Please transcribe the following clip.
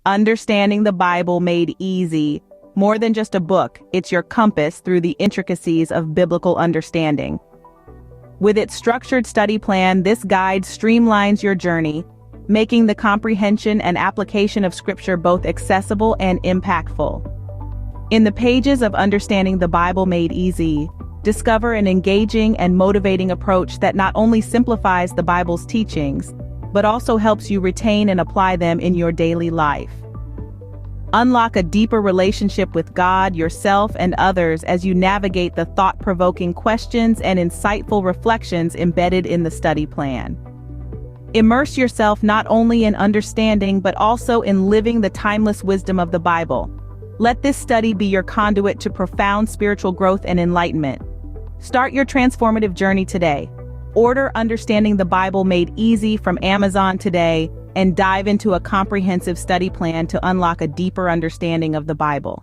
Understanding the Bible Made Easy. More than just a book, it's your compass through the intricacies of biblical understanding. With its structured study plan, this guide streamlines your journey, making the comprehension and application of Scripture both accessible and impactful. In the pages of Understanding the Bible Made Easy, discover an engaging and motivating approach that not only simplifies the Bible's teachings, but also helps you retain and apply them in your daily life. Unlock a deeper relationship with God, yourself, and others as you navigate the thought-provoking questions and insightful reflections embedded in the study plan. Immerse yourself not only in understanding but also in living the timeless wisdom of the Bible. Let this study be your conduit to profound spiritual growth and enlightenment. Start your transformative journey today. Order Understanding the Bible Made Easy from Amazon today and dive into a comprehensive study plan to unlock a deeper understanding of the Bible.